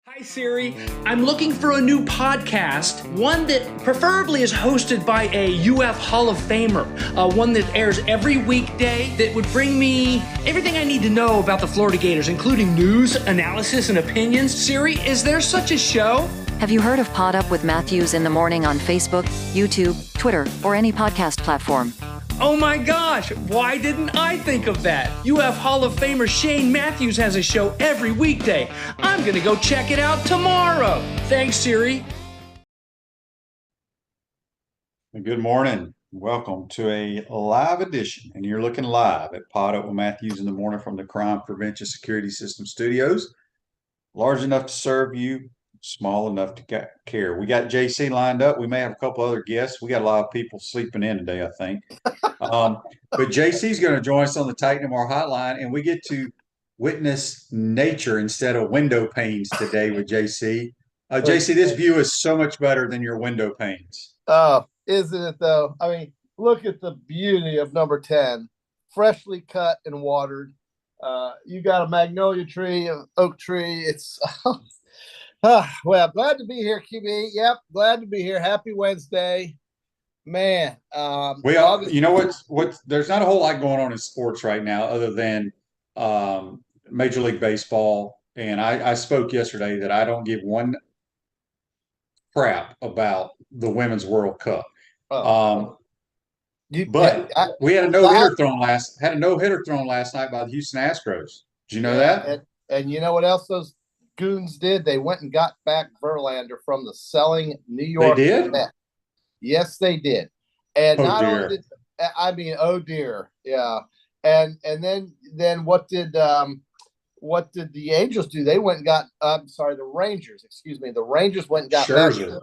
Hi Siri, I'm looking for a new podcast, one that preferably is hosted by a UF Hall of Famer, one that airs every weekday that would bring me everything I need to know about the Florida Gators, including news, analysis, and opinions. Siri, is there such a show? Have you heard of PodUp with Matthews in the morning on Facebook, YouTube, Twitter, or any podcast platform? Oh my gosh, why didn't I think of that? UF Hall of Famer Shane Matthews has a show every weekday. I'm gonna go check it out tomorrow. Thanks, Siri. Good morning. Welcome to a live edition, and you're looking live at PodUp with Matthews in the morning from the Crime Prevention Security System Studios. Large enough to serve you, small enough to care. We got JC lined up. We may have a couple other guests. We got a lot of people sleeping in today, I think. But JC's going to join us on the Titan MR hotline, and we get to witness nature instead of window panes today with JC. JC, this view is so much better than your window panes. Oh, isn't it though? I mean, look at the beauty of number 10, freshly cut and watered. You got a magnolia tree, an oak tree. It's well, glad to be here, QB. Yep, glad to be here. Happy Wednesday, man. You know what? There's not a whole lot going on in sports right now, other than Major League Baseball. And I spoke yesterday that I don't give one crap about the Women's World Cup. We had a no-hitter thrown last night by the Houston Astros. Did you know that? And you know what else those goons did? They went and got back Verlander from the selling New York. They did? Mets. Yes, they did. And oh dear, yeah. And then what did the Angels do? They went and got the Rangers. Excuse me, the Rangers went and got Scherzer.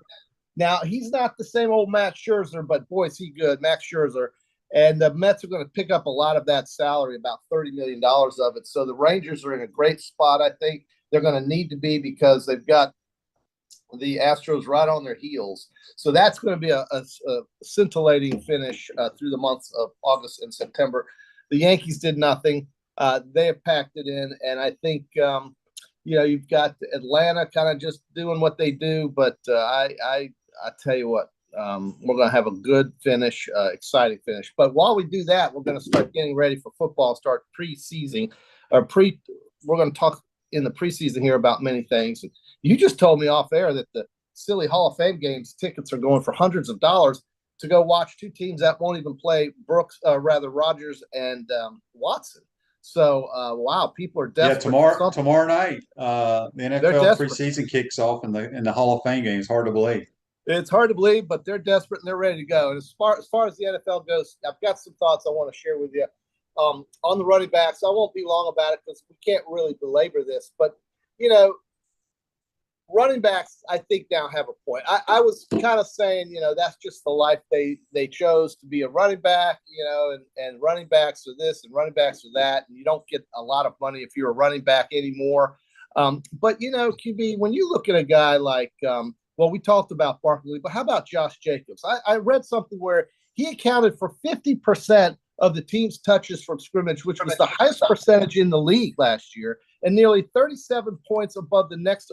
Now he's not the same old Max Scherzer, but boy, is he good, Max Scherzer. And the Mets are going to pick up a lot of that salary, about $30 million of it. So the Rangers are in a great spot. I think they're going to need to be, because they've got the Astros right on their heels. So that's going to be a scintillating finish through the months of August and September. The Yankees did nothing. They have packed it in. And I think, you've got Atlanta kind of just doing what they do. But I tell you what, we're going to have a good finish, exciting finish. But while we do that, we're going to start getting ready for football, start preseason. We're going to talk in the preseason here about many things. And you just told me off air that the silly Hall of Fame games tickets are going for hundreds of dollars to go watch two teams that won't even play Rodgers and Watson. So, wow, people are desperate. Yeah, tomorrow night, the NFL preseason kicks off in the Hall of Fame game. It's hard to believe. It's hard to believe, but they're desperate and they're ready to go. And as far as the NFL goes, I've got some thoughts I want to share with you on the running backs. I won't be long about it because we can't really belabor this. But, running backs, I think, now have a point. I was kind of saying, that's just the life they chose to be a running back, and running backs are this and running backs are that. And you don't get a lot of money if you're a running back anymore. But, QB, when you look at a guy like we talked about Barkley, but how about Josh Jacobs? I read something where he accounted for 50% of the team's touches from scrimmage, which was the highest percentage in the league last year, and nearly 37 points above the next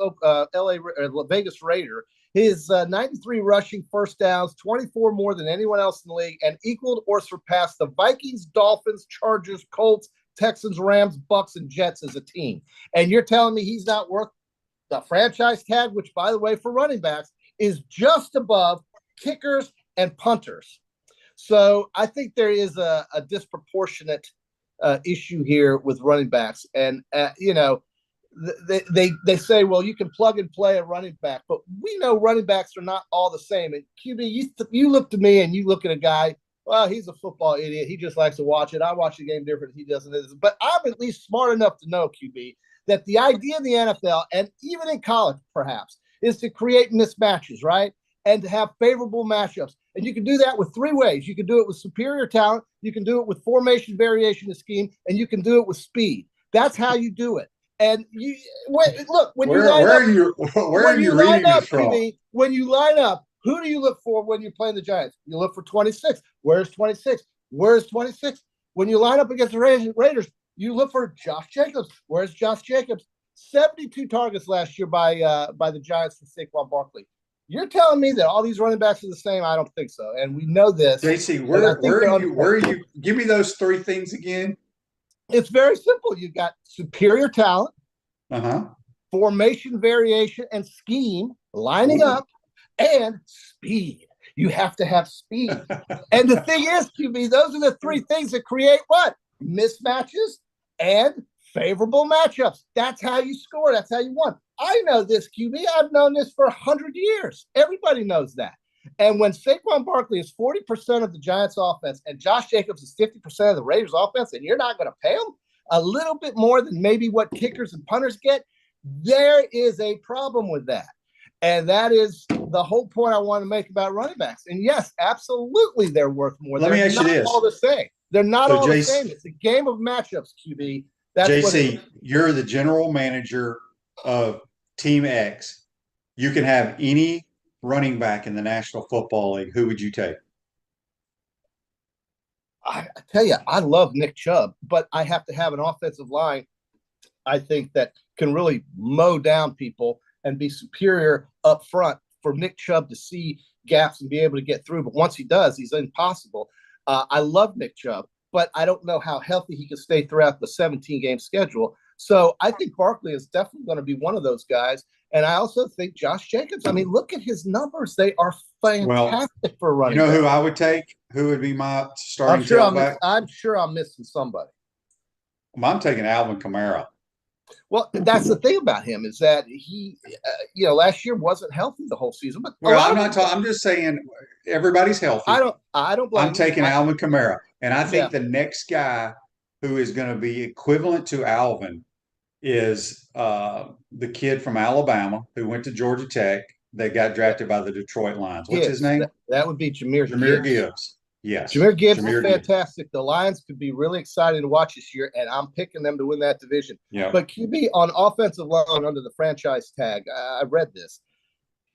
Vegas Raider. His 93 rushing first downs, 24 more than anyone else in the league, and equaled or surpassed the Vikings, Dolphins, Chargers, Colts, Texans, Rams, Bucks, and Jets as a team. And you're telling me he's not worth the franchise tag, which, by the way, for running backs is just above kickers and punters. So I think there is a disproportionate issue here with running backs. And, they say, well, you can plug and play a running back. But we know running backs are not all the same. And, QB, you look at me and you look at a guy, well, he's a football idiot. He just likes to watch it. I watch the game different. He doesn't. But I'm at least smart enough to know, QB, that the idea in the NFL, and even in college perhaps, is to create mismatches, right? And to have favorable matchups. And you can do that with three ways. You can do it with superior talent, you can do it with formation variation of scheme, and you can do it with speed. That's how you do it. And when you line up, who do you look for when you're playing the Giants? You look for 26. Where's 26? Where's 26? When you line up against the Raiders, you look for Josh Jacobs. Where's Josh Jacobs? 72 targets last year by the Giants for Saquon Barkley. You're telling me that all these running backs are the same? I don't think so. And we know this. JC, where are you? Give me those three things again. It's very simple. You've got superior talent, formation variation and scheme, lining up, and speed. You have to have speed. And the thing is, QB, those are the three things that create what? Mismatches and favorable matchups. That's how you score. That's how you win. I know this, QB. I've known this for 100 years. Everybody knows that. And when Saquon Barkley is 40% of the Giants offense and Josh Jacobs is 50% of the Raiders offense, and you're not going to pay them a little bit more than maybe what kickers and punters get, there is a problem with that. And that is the whole point I want to make about running backs. And yes, absolutely, they're worth more. Let me ask you this. They're not all the same. They're not all the same. It's a game of matchups, QB. That's JC, you're the general manager of Team X. You can have any running back in the National Football League. Who would you take? I tell you, I love Nick Chubb, but I have to have an offensive line, I think, that can really mow down people and be superior up front for Nick Chubb to see gaps and be able to get through. But once he does, he's impossible. I love Nick Chubb, but I don't know how healthy he can stay throughout the 17-game schedule. So I think Barkley is definitely going to be one of those guys. And I also think Josh Jacobs, I mean, look at his numbers. They are fantastic for running. You know who I would take? Who would be my starting tailback? I'm sure I'm missing somebody. Well, I'm taking Alvin Kamara. Well, that's the thing about him is that he, last year wasn't healthy the whole season. But I'm not talking. I'm just saying everybody's healthy. I don't. I'm taking Alvin Kamara, and I think the next guy who is going to be equivalent to Alvin is the kid from Alabama who went to Georgia Tech that got drafted by the Detroit Lions. What's his name? That would be Jahmyr Gibbs. Yes. Jahmyr Gibbs is fantastic. The Lions could be really excited to watch this year, and I'm picking them to win that division. Yeah. But QB on offensive line under the franchise tag, I read this.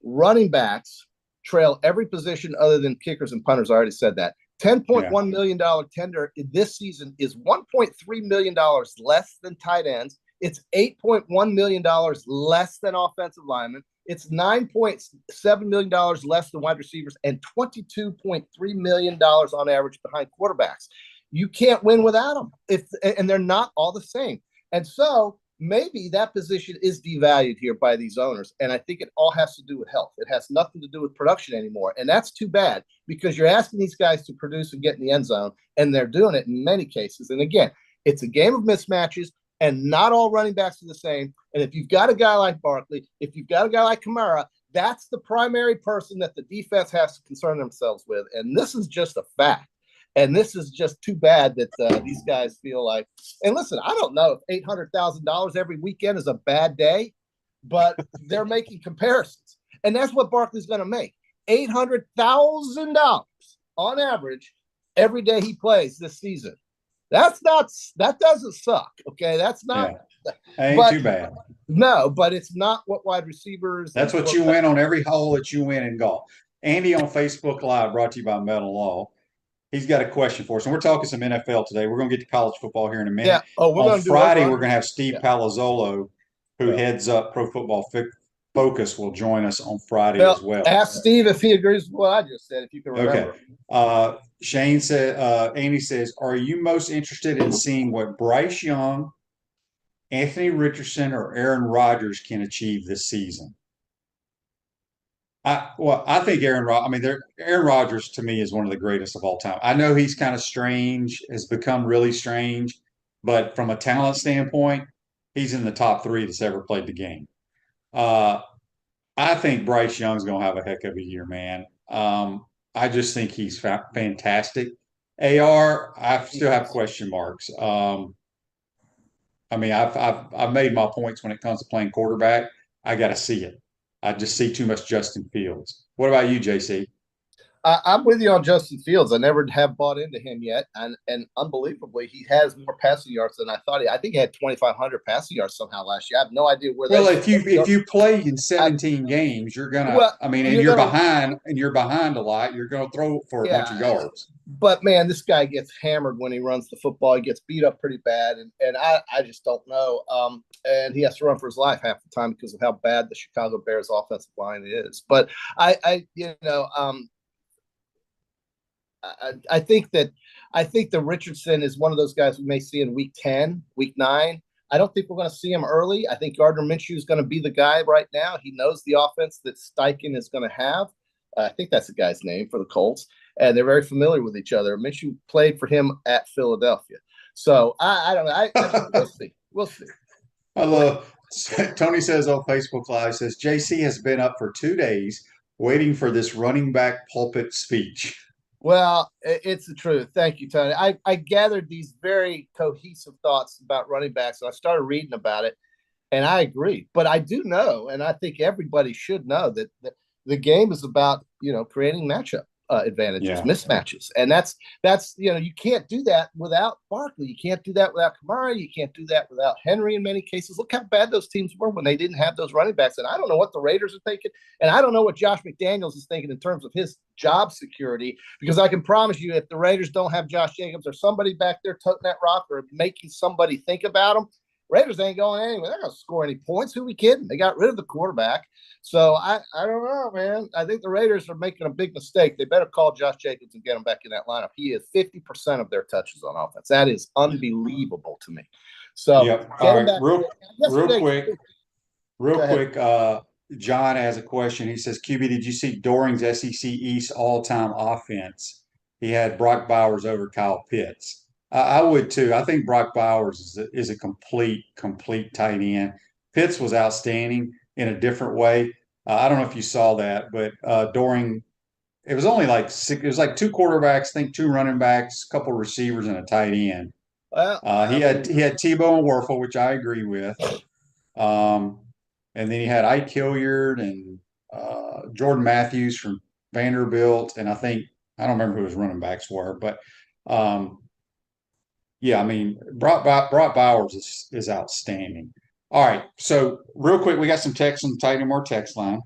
Running backs trail every position other than kickers and punters. I already said that. $10.1 million tender this season is $1.3 million less than tight ends. It's $8.1 million less than offensive linemen. It's $9.7 million less than wide receivers and $22.3 million on average behind quarterbacks. You can't win without them, and they're not all the same. And so maybe that position is devalued here by these owners, and I think it all has to do with health. It has nothing to do with production anymore, and that's too bad because you're asking these guys to produce and get in the end zone, and they're doing it in many cases. And again, it's a game of mismatches. And not all running backs are the same. And if you've got a guy like Barkley, if you've got a guy like Kamara, that's the primary person that the defense has to concern themselves with. And this is just a fact. And this is just too bad that these guys feel like. And listen, I don't know if $800,000 every weekend is a bad day, but they're making comparisons. And that's what Barkley's going to make. $800,000 on average every day he plays this season. That doesn't suck. Okay. That's not ain't too bad. No, but it's not what wide receivers. That's what you win on every hole that you win in golf. Andy on Facebook Live, brought to you by Metal Law. He's got a question for us. And we're talking some NFL today. We're going to get to college football here in a minute. Yeah. On Friday, we're going to have Steve Palazzolo, who heads up Pro Football Focus, will join us on Friday as well. Ask Steve if he agrees with what I just said, if you can remember. Okay. Shane said, Andy says, are you most interested in seeing what Bryce Young, Anthony Richardson, or Aaron Rodgers can achieve this season? I think Aaron Rodgers to me is one of the greatest of all time. I know he's kind of strange, has become really strange, but from a talent standpoint, he's in the top three that's ever played the game. I think Bryce Young's going to have a heck of a year, man. I just think he's fantastic. AR, I still have question marks. I've made my points when it comes to playing quarterback. I got to see it. I just see too much Justin Fields. What about you, JC? I'm with you on Justin Fields. I never have bought into him yet, and unbelievably, he has more passing yards than I thought. I think he had 2,500 passing yards somehow last year. I have no idea where. Well, if you play in 17 games, you're gonna. Well, I mean, and you're behind a lot. You're gonna throw for a bunch of yards. But man, this guy gets hammered when he runs the football. He gets beat up pretty bad, and I just don't know. And he has to run for his life half the time because of how bad the Chicago Bears offensive line is. But I think that Richardson is one of those guys we may see in week 10, week 9. I don't think we're going to see him early. I think Gardner Minshew is going to be the guy right now. He knows the offense that Steichen is going to have. I think that's the guy's name for the Colts, and they're very familiar with each other. Minshew played for him at Philadelphia. So I don't know. We'll see. I love Tony says on Facebook Live, says JC has been up for 2 days waiting for this running back pulpit speech. Well, it's the truth. Thank you, Tony. I gathered these very cohesive thoughts about running backs, and I started reading about it, and I agree. But I do know, and I think everybody should know, that the game is about, creating matchup advantages, mismatches. And that's you can't do that without Barkley. You can't do that without Kamara. You can't do that without Henry in many cases. Look how bad those teams were when they didn't have those running backs. And I don't know what the Raiders are thinking. And I don't know what Josh McDaniels is thinking in terms of his job security, because I can promise you, if the Raiders don't have Josh Jacobs or somebody back there toting that rock or making somebody think about them, Raiders ain't going anywhere. They're not going to score any points. Who are we kidding? They got rid of the quarterback. So I don't know, man. I think the Raiders are making a big mistake. They better call Josh Jacobs and get him back in that lineup. He is 50% of their touches on offense. That is unbelievable to me. So all right, real quick. John has a question. He says, QB, did you see Doring's SEC East all-time offense? He had Brock Bowers over Kyle Pitts. I would too. I think Brock Bowers is a complete tight end. Pitts was outstanding in a different way. I don't know if you saw that, but Doring, it was only like six. It was like 2 quarterbacks, I think 2 running backs, a couple of receivers, and a tight end. Well, he had Tebow and Werfel, which I agree with. And then he had Ike Hilliard and Jordan Matthews from Vanderbilt, and I don't remember who his running backs were, but yeah, I mean, Brock Bowers is outstanding. All right, so real quick, we got some text on the Titan More text line.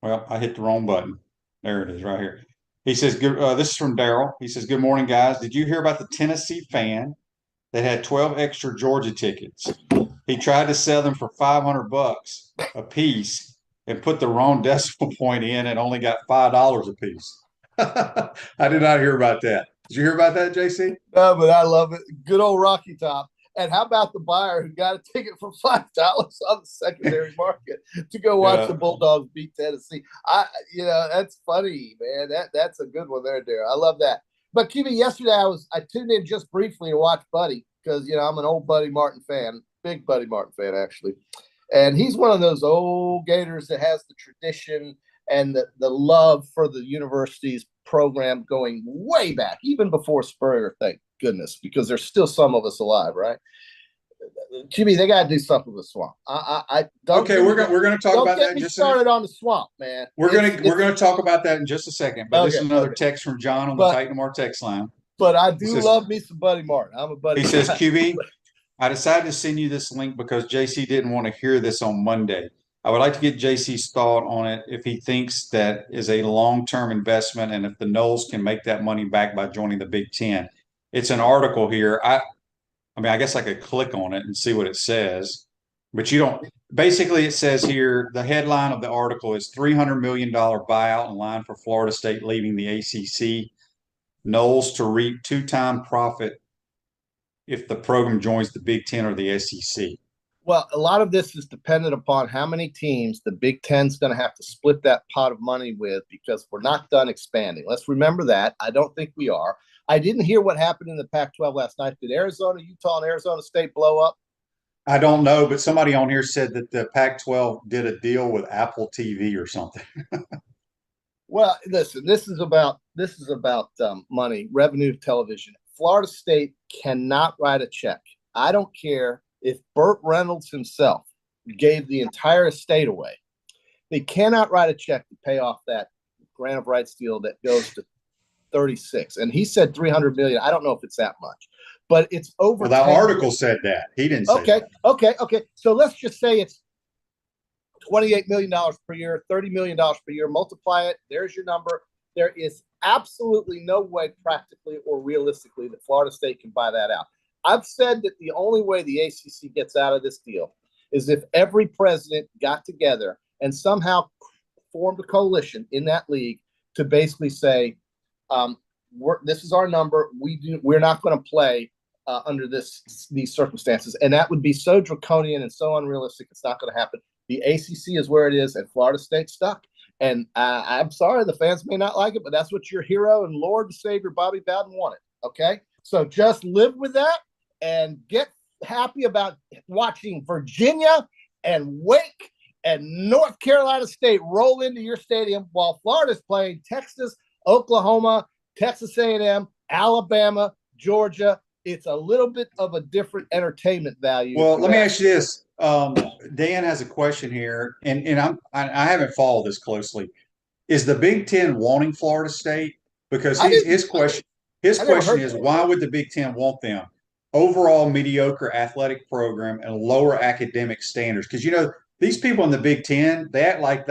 Well, I hit the wrong button. There it is, right here. He says, this is from Daryl. He says, good morning, guys. Did you hear about the Tennessee fan that had 12 extra Georgia tickets? He tried to sell them for $500 a piece and put the wrong decimal point in and only got $5 a piece. I did not hear about that. Did you hear about that, JC? No, but I love it. Good old Rocky Top. And how about the buyer who got a ticket for $5 on the secondary market to go watch the Bulldogs beat Tennessee? That's funny, man. That's a good one there, Darryl. I love that. But QB, yesterday I tuned in just briefly to watch Buddy because I'm an old Buddy Martin fan, big Buddy Martin fan actually, and he's one of those old Gators that has the tradition and the love for the university's program going way back, even before Spurrier, thank goodness, because there's still some of us alive, right? Jimmy, they got to do something with the Swamp. Okay, we're going to talk about that in just a second. Started on the Swamp, man. We're going to talk about that in just a second. But this is another text from John on the Titan More text line. But I do love me some Buddy Martin. I'm a Buddy. He says, QB, I decided to send you this link because JC didn't want to hear this on Monday. I would like to get JC's thought on it, if he thinks that is a long-term investment and if the Noles can make that money back by joining the Big Ten. It's an article here. I guess I could click on it and see what it says, but you don't. Basically, it says here, the headline of the article is $300 million buyout in line for Florida State leaving the ACC. Noles to reap 2-time profit if the program joins the Big Ten or the SEC. Well, a lot of this is dependent upon how many teams the Big Ten's going to have to split that pot of money with, because we're not done expanding. Let's remember that. I don't think we are. I didn't hear what happened in the Pac-12 last night. Did Arizona, Utah, and Arizona State blow up? I don't know, but somebody on here said that the Pac-12 did a deal with Apple TV or something. Well, listen, this is about money, revenue, television. Florida State cannot write a check. I don't care if Burt Reynolds himself gave the entire estate away. They cannot write a check to pay off that grant of rights deal that goes to 36, and he said 300 million. I don't know if it's that much, but it's over. Well, that article said that. He didn't say that. Okay. So let's just say it's $28 million per year, $30 million per year. Multiply it. There's your number. There is absolutely no way, practically or realistically, that Florida State can buy that out. I've said that the only way the ACC gets out of this deal is if every president got together and somehow formed a coalition in that league to basically say, this is our number. We're not going to play under these circumstances, and that would be so draconian and so unrealistic. It's not going to happen. The ACC is where it is, and Florida State's stuck. And I'm sorry, the fans may not like it, but that's what your hero and Lord and Savior Bobby Bowden wanted. Okay, so just live with that and get happy about watching Virginia and Wake and North Carolina State roll into your stadium while Florida's playing Texas, Oklahoma, Texas A&M, Alabama, Georgia. It's a little bit of a different entertainment value. Well, let me ask you this. Dan has a question here, and I haven't followed this closely. Is the Big Ten wanting Florida State? Because his question is, why would the Big Ten want them? Overall mediocre athletic program and lower academic standards. Because, these people in the Big Ten, they act like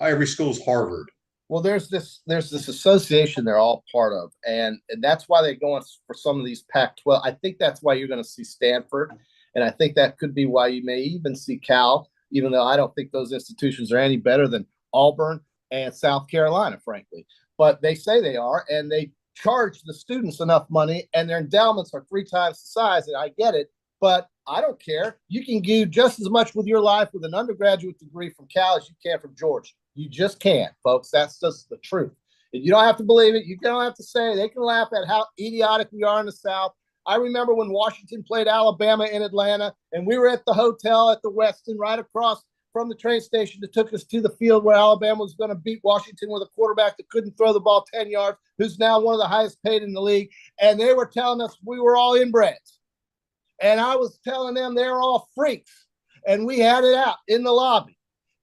every school's Harvard. Well, there's this association they're all part of, and that's why they're going for some of these Pac-12. I think that's why you're going to see Stanford, and I think that could be why you may even see Cal, even though I don't think those institutions are any better than Auburn and South Carolina, frankly. But they say they are, and they charge the students enough money, and their endowments are 3 times the size, and I get it, but I don't care. You can do just as much with your life with an undergraduate degree from Cal as you can from Georgia. You just can't, folks. That's just the truth. And you don't have to believe it. You don't have to say it. They can laugh at how idiotic we are in the South. I remember when Washington played Alabama in Atlanta, and we were at the hotel at the Westin right across from the train station that took us to the field where Alabama was going to beat Washington with a quarterback that couldn't throw the ball 10 yards, who's now one of the highest paid in the league. And they were telling us we were all inbreds. And I was telling them they're all freaks. And we had it out in the lobby.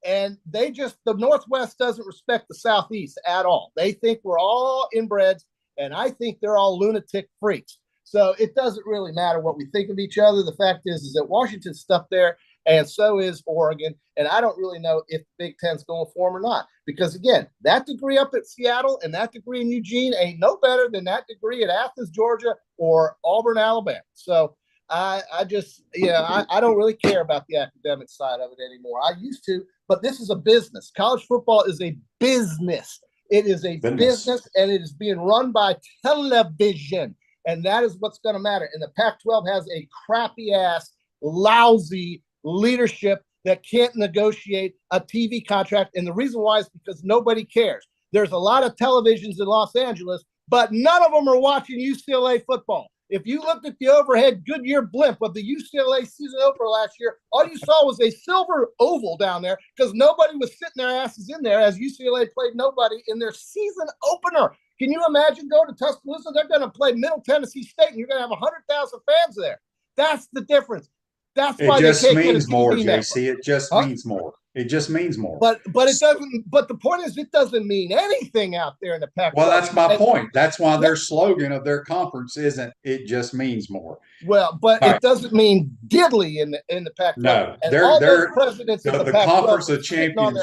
And the Northwest doesn't respect the Southeast at all. They think we're all inbreds, and I think they're all lunatic freaks. So it doesn't really matter what we think of each other. The fact is that Washington's stuck there, and so is Oregon. And I don't really know if the Big Ten's going for them or not. Because, again, that degree up at Seattle and that degree in Eugene ain't no better than that degree at Athens, Georgia, or Auburn, Alabama. So I don't really care about the academic side of it anymore. I used to, but this is a business. College football is a business. It is a business, and it is being run by television. And that is what's going to matter. And the Pac-12 has a crappy-ass, lousy leadership that can't negotiate a TV contract. And the reason why is because nobody cares. There's a lot of televisions in Los Angeles, but none of them are watching UCLA football. If you looked at the overhead Goodyear blimp of the UCLA season opener last year, all you saw was a silver oval down there because nobody was sitting their asses in there as UCLA played nobody in their season opener. Can you imagine going to Tuscaloosa? They're going to play Middle Tennessee State, and you're going to have 100,000 fans there. That's the difference. That's why it just means more, JC. It just means more. It just means more. But it doesn't. But the point is, it doesn't mean anything out there in the Pac-12. Well, that's my point. That's why their slogan of their conference isn't "It just means more." Well, but it doesn't mean diddly in the Pac-12. No, and they're presidents the of the conference of champions.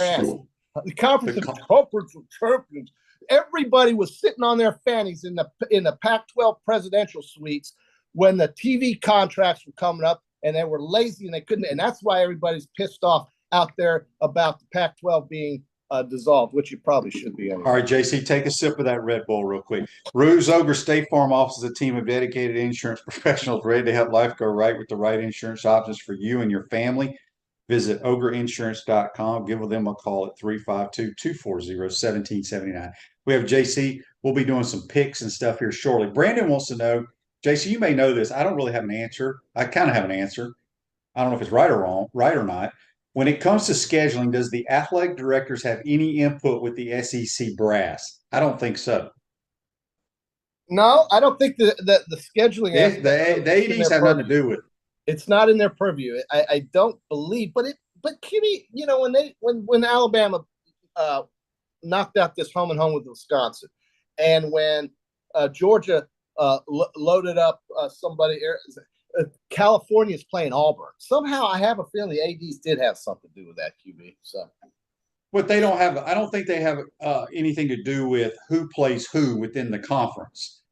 The conference of champions. Everybody was sitting on their fannies in the Pac-12 presidential suites when the TV contracts were coming up, and they were lazy and they couldn't. And that's why everybody's pissed off out there about the Pac-12 being dissolved, which you probably should be. Anyway. All right, JC, take a sip of that Red Bull real quick. Rue's Ogre State Farm offers a team of dedicated insurance professionals ready to help life go right with the right insurance options for you and your family. Visit ogreinsurance.com. Give them a call at 352-240-1779. We have JC. We'll be doing some picks and stuff here shortly. Brandon wants to know, JC, you may know this. I don't really have an answer. I kind of have an answer. I don't know if it's right or not. When it comes to scheduling, does the athletic directors have any input with the SEC brass? I don't think so. No, I don't think the scheduling. The ADs have nothing to do with it. It's not in their purview. I don't believe, but Kimmy, when Alabama knocked out this home and home with Wisconsin, and when Georgia loaded up somebody. California's playing Auburn. Somehow, I have a feeling the ADs did have something to do with that, QB. So, but they don't have. I don't think they have anything to do with who plays who within the conference.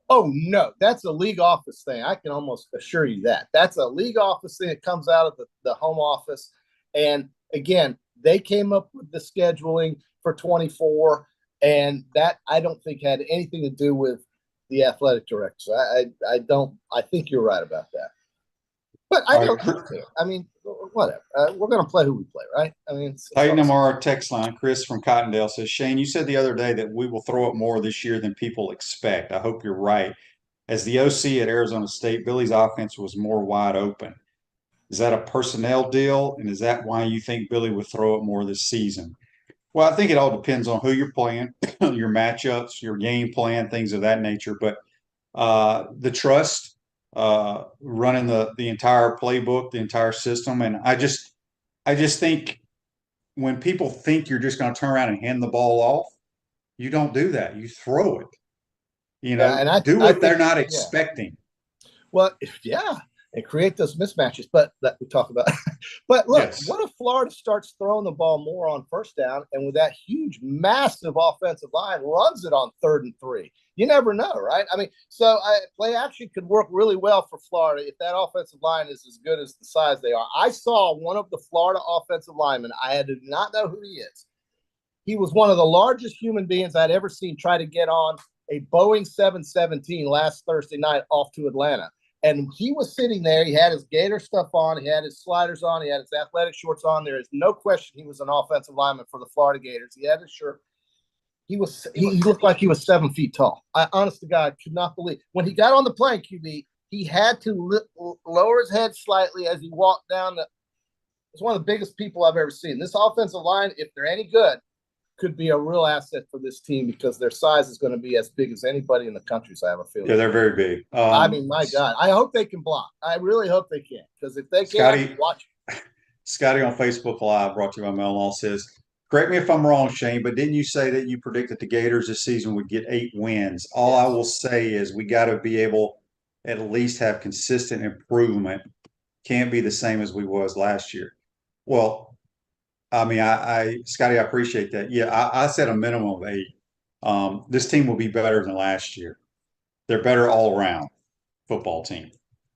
Oh no, that's a league office thing. I can almost assure you that that's a league office thing that comes out of the home office. And again, they came up with the scheduling for 24, and that I don't think had anything to do with the athletic director. I don't. I think you're right about that. But I don't care. I mean, whatever. We're going to play who we play, right? I mean, Tighten them our text line. Chris from Cottondale says, Shane, you said the other day that we will throw it more this year than people expect. I hope you're right. As the OC at Arizona State, Billy's offense was more wide open. Is that a personnel deal? And is that why you think Billy would throw it more this season? Well, I think it all depends on who you're playing, your matchups, your game plan, things of that nature. But the trust, running the entire playbook, the entire system, and I just think when people think you're just going to turn around and hand the ball off, you don't do that. You throw it. You know, and do what they're not expecting. Well, yeah, and create those mismatches. But that we talk about. But look, what if Florida starts throwing the ball more on first down, and with that huge, massive offensive line runs it on 3rd and 3? You never know, right? I mean, so play action could work really well for Florida if that offensive line is as good as the size they are. I saw one of the Florida offensive linemen. I did not know who he is. He was one of the largest human beings I'd ever seen try to get on a Boeing 717 last Thursday night off to Atlanta. And he was sitting there. He had his Gator stuff on. He had his sliders on. He had his athletic shorts on. There is no question he was an offensive lineman for the Florida Gators. He had his shirt. He looked like he was 7 feet tall. I, honest to God, could not believe. When he got on the plane, QB, he had to lower his head slightly as he walked down. It's one of the biggest people I've ever seen. This offensive line, if they're any good, could be a real asset for this team because their size is going to be as big as anybody in the country. So I have a feeling. Yeah, they're very big. I mean, my God, I hope they can block. I really hope they can, because if they can't, watch. Scotty on Facebook Live, brought to you by Mellon, says, correct me if I'm wrong, Shane, but didn't you say that you predicted the Gators this season would get 8 wins? All I will say is we got to be able at least have consistent improvement. Can't be the same as we was last year. Well, I mean, Scotty, I appreciate that. Yeah, I said a minimum of 8. This team will be better than last year. They're better all around football team.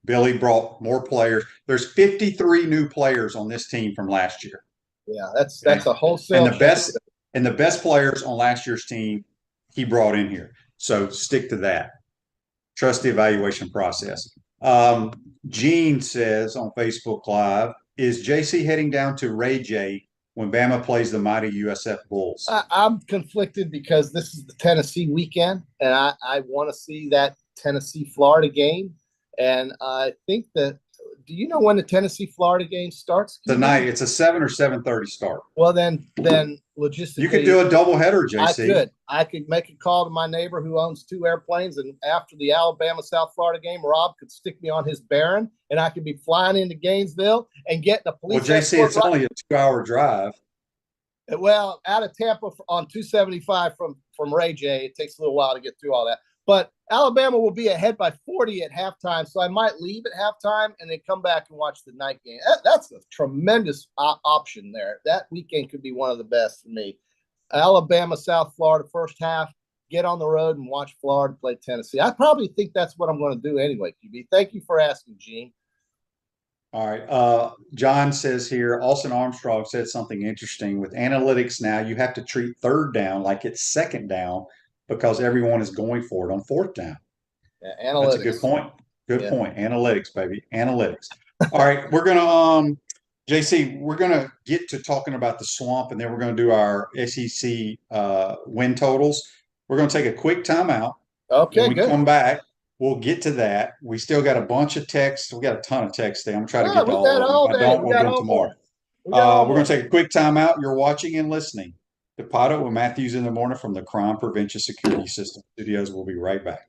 Billy brought more players. There's 53 new players on this team from last year. Yeah, that's a wholesale. And the best players on last year's team he brought in here. So stick to that. Trust the evaluation process. Gene says on Facebook Live, is JC heading down to Ray J when Bama plays the mighty USF Bulls? I'm conflicted because this is the Tennessee weekend, and I want to see that Tennessee-Florida game. And I think that – do you know when the Tennessee-Florida game starts? Tonight. It's a 7 or 7:30 start. Well, then logistically – you could do a doubleheader, JC. I could make a call to my neighbor who owns 2 airplanes, and after the Alabama-South Florida game, Rob could stick me on his Baron, and I could be flying into Gainesville and getting a police. Well, JC, it's only a 2-hour drive. Well, out of Tampa on 275 from Ray J, it takes a little while to get through all that. But Alabama will be ahead by 40 at halftime, so I might leave at halftime and then come back and watch the night game. That's a tremendous option there. That weekend could be one of the best for me. Alabama, South Florida, first half, get on the road and watch Florida play Tennessee. I probably think that's what I'm going to do anyway, QB. Thank you for asking, Gene. All right. John says here, Austin Armstrong said something interesting. With analytics now, you have to treat 3rd down like it's 2nd down because everyone is going for it on 4th down. Yeah, analytics. That's a good point. Good point. Analytics, baby. Analytics. All right. We're going to JC, we're going to get to talking about the swamp, and then we're going to do our SEC win totals. We're going to take a quick timeout. Okay, when we good. come back, we'll get to that. We still got a bunch of texts. We got a ton of texts today. I'm trying to get to all of them. I don't want to do them tomorrow. We're going to take a quick timeout. You're watching and listening to PodUp with Matthews in the Morning from the Crime Prevention Security System Studios. We'll be right back.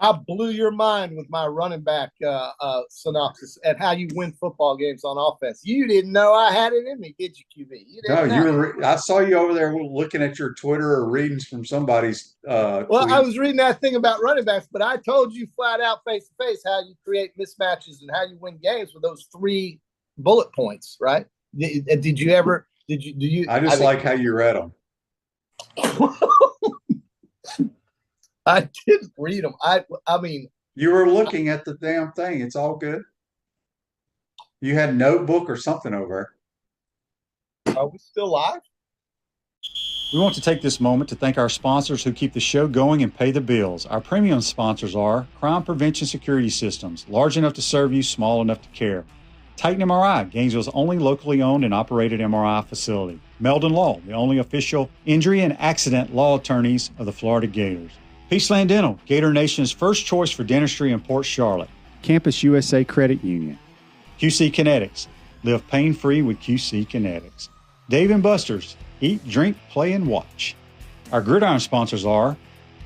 I blew your mind with my running back synopsis and how you win football games on offense. You didn't know I had it in me, did you, QB? You No, didn't know. you were. I saw you over there looking at your Twitter or readings from somebody's. Well, tweet. I was reading that thing about running backs, but I told you flat out, face to face, how you create mismatches and how you win games with those 3 bullet points. Right? Did you ever? Do you? I just like how you read them. I didn't read them. I mean, You were looking at the damn thing. It's all good. You had a notebook or something over. are we still live? We want to take this moment to thank our sponsors who keep the show going and pay the bills. Our premium sponsors are Crime Prevention Security Systems, large enough to serve you, small enough to care. Titan MRI, Gainesville's only locally owned and operated MRI facility. Meldon Law, the only official injury and accident law attorneys of the Florida Gators. Peaceland Dental, Gator Nation's first choice for dentistry in Port Charlotte. Campus USA Credit Union. QC Kinetics, live pain-free with QC Kinetics. Dave & Buster's, eat, drink, play, and watch. Our gridiron sponsors are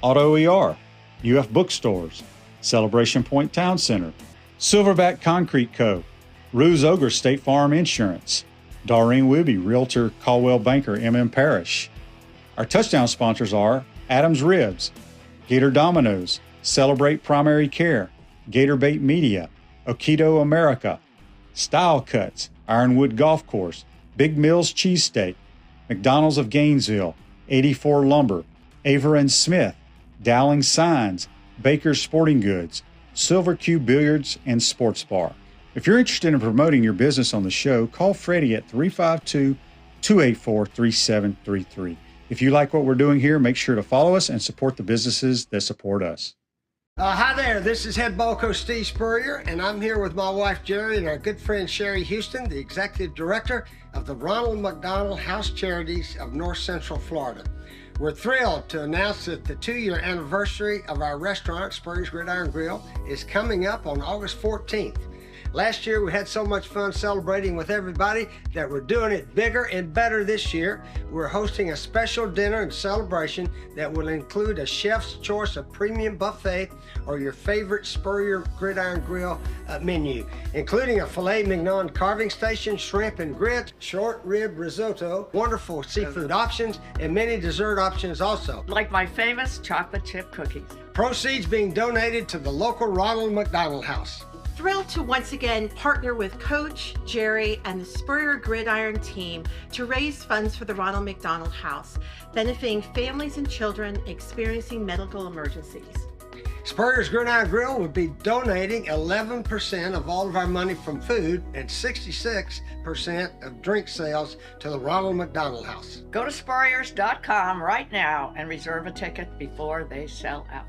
Auto ER, UF Bookstores, Celebration Point Town Center, Silverback Concrete Co., Ruse Ogre State Farm Insurance, Doreen Wibby, Realtor Caldwell Banker, MM Parish. Our touchdown sponsors are Adams Ribs, Gator Dominoes, Celebrate Primary Care, Gator Bait Media, Okido America, Style Cuts, Ironwood Golf Course, Big Mills Cheesesteak, McDonald's of Gainesville, 84 Lumber, Aver and Smith, Dowling Signs, Baker's Sporting Goods, Silver Cube Billiards and Sports Bar. If you're interested in promoting your business on the show, call Freddie at 352-284-3733. If you like what we're doing here, make sure to follow us and support the businesses that support us. Hi there, this is Head Ball Coach Steve Spurrier, and I'm here with my wife Jerry and our good friend Sherry Houston, the Executive Director of the Ronald McDonald House Charities of North Central Florida. We're thrilled to announce that the 2-year anniversary of our restaurant, Spurrier's Gridiron Grill, is coming up on August 14th. Last year, we had so much fun celebrating with everybody that we're doing it bigger and better this year. We're hosting a special dinner and celebration that will include a chef's choice of premium buffet or your favorite Spurrier Gridiron Grill menu, including a filet mignon carving station, shrimp and grits, short rib risotto, wonderful seafood options, and many dessert options also. Like my famous chocolate chip cookies. Proceeds being donated to the local Ronald McDonald House. Thrilled to once again partner with Coach Jerry and the Spurrier Gridiron team to raise funds for the Ronald McDonald House, benefiting families and children experiencing medical emergencies. Spurrier's Gridiron Grill would be donating 11% of all of our money from food and 66% of drink sales to the Ronald McDonald House. Go to spurriers.com right now and reserve a ticket before they sell out.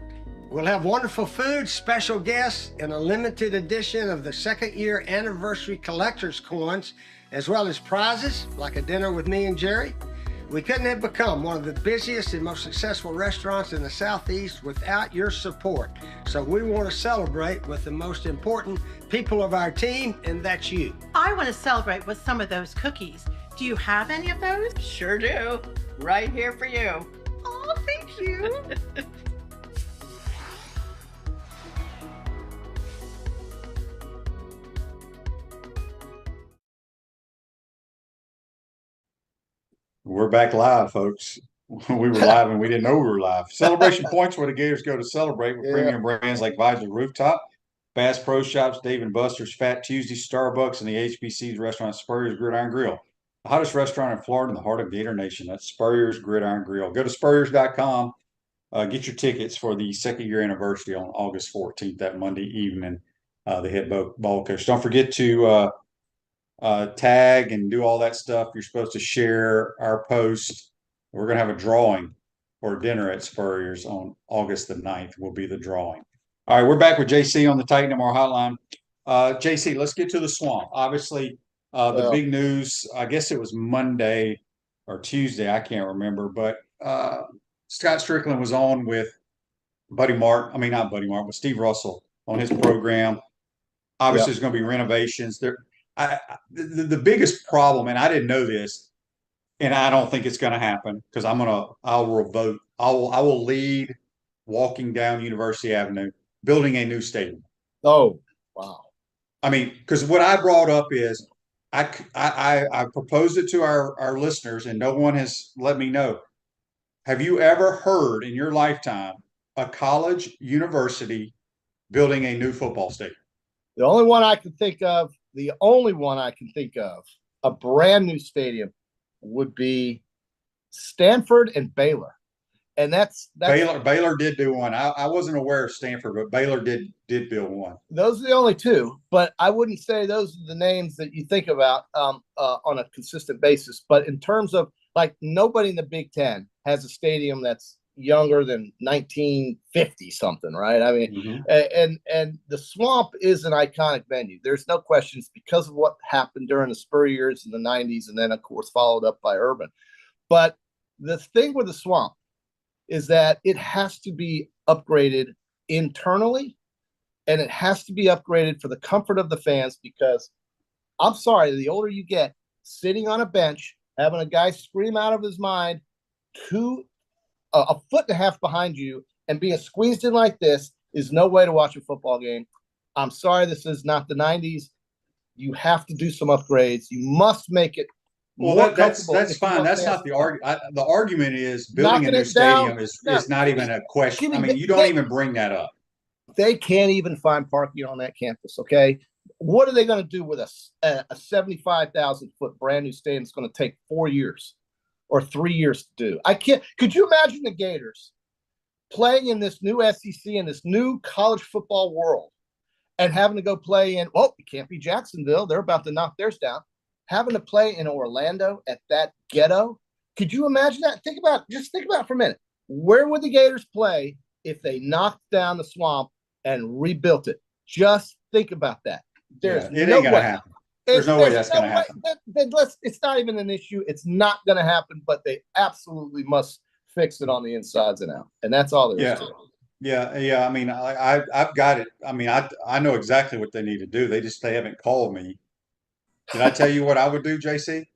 We'll have wonderful food, special guests, and a limited edition of the 2nd year anniversary collector's coins, as well as prizes like a dinner with me and Jerry. We couldn't have become one of the busiest and most successful restaurants in the Southeast without your support. So we want to celebrate with the most important people of our team, and that's you. I want to celebrate with some of those cookies. Do you have any of those? Sure do. Right here for you. Oh, thank you. We're back live, folks. We were live and we didn't know we were live. Celebration Points, where the Gators go to celebrate with premium brands like Visor Rooftop, Bass Pro Shops, Dave & Buster's, Fat Tuesday, Starbucks, and the HBC's restaurant Spurrier's Gridiron Grill. The hottest restaurant in Florida in the heart of Gator Nation. That's Spurrier's Gridiron Grill. Go to spurriers.com. Get your tickets for the 2nd year anniversary on August 14th, that Monday evening. The head ball coach. Don't forget to tag and do all that stuff. You're supposed to share our post. We're going to have a drawing for dinner at Spurrier's on August the 9th will be the drawing. All right, we're back with JC on the Titan MR hotline. JC, let's get to the swamp. Obviously, the big news, I guess it was Monday or Tuesday, I can't remember, but Scott Strickland was on with with Steve Russell on his program. Obviously, there's going to be renovations. The biggest problem, and I didn't know this, and I don't think it's going to happen because I will lead walking down University Avenue building a new stadium. Oh, wow. I mean, because what I brought up is I proposed it to our listeners, and no one has let me know. Have you ever heard in your lifetime a college university building a new football stadium? The only one I can think of, a brand new stadium would be Stanford and Baylor. And that's Baylor did do one. I wasn't aware of Stanford, but Baylor did build one. Those are the only two, but I wouldn't say those are the names that you think about on a consistent basis. But in terms of, like, nobody in the Big Ten has a stadium that's younger than 1950 something, right? I mean, and the Swamp is an iconic venue. There's no questions because of what happened during the Spur years in the 90s, and then of course followed up by Urban. But the thing with the Swamp is that it has to be upgraded internally, and it has to be upgraded for the comfort of the fans, because I'm sorry, the older you get, sitting on a bench, having a guy scream out of his mind a foot and a half behind you and being squeezed in like this is no way to watch a football game. I'm sorry, this is not the 90s. You have to do some upgrades. You must make it that's fine. That's not the argument. The argument is building a new stadium is not even a question. I mean, you don't even bring that up. They can't even find parking on that campus, okay? What are they going to do with a 75,000 foot brand new stadium that's going to take 4 years or 3 years to do? I can't. Could you imagine the Gators playing in this new SEC and this new college football world and having to go play in, well, it can't be Jacksonville. They're about to knock theirs down. Having to play in Orlando at that ghetto. Could you imagine that? Think about it for a minute. Where would the Gators play if they knocked down the Swamp and rebuilt it? Just think about that. It ain't going to happen. There's no way that's going to happen. It's not even an issue. It's not going to happen, but they absolutely must fix it on the insides and out. And that's all there is to it. Yeah. I mean, I've got it. I mean, I know exactly what they need to do. They haven't called me. Did I tell you what I would do, JC?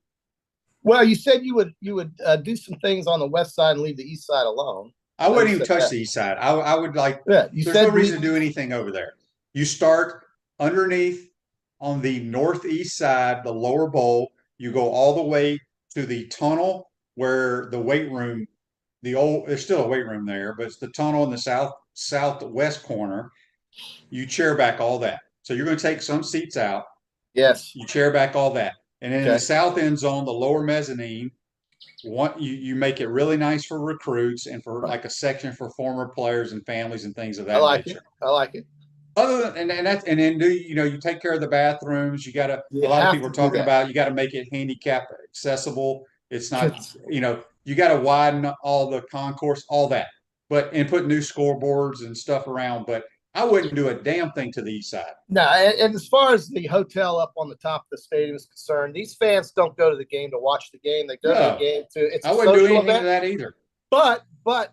Well, you said you would do some things on the west side and leave the east side alone. I wouldn't even touch the east side. I would like. Yeah, there's no reason to do anything over there. You start underneath on the northeast side, the lower bowl. You go all the way to the tunnel where the weight room, there's still a weight room there, but it's the tunnel in the southwest corner. You chair back all that. So you're going to take some seats out. Yes. You chair back all that. And then in the south end zone, the lower mezzanine, you make it really nice for recruits and for like a section for former players and families and things of that nature. I like it. Other than and then you take care of the bathrooms. A lot of people are talking about you got to make it handicap accessible. It's not, you got to widen all the concourse, all that, and put new scoreboards and stuff around. But I wouldn't do a damn thing to the east side. No, and as far as the hotel up on the top of the stadium is concerned, these fans don't go to the game to watch the game. They go to the game to. I wouldn't do anything to that either. But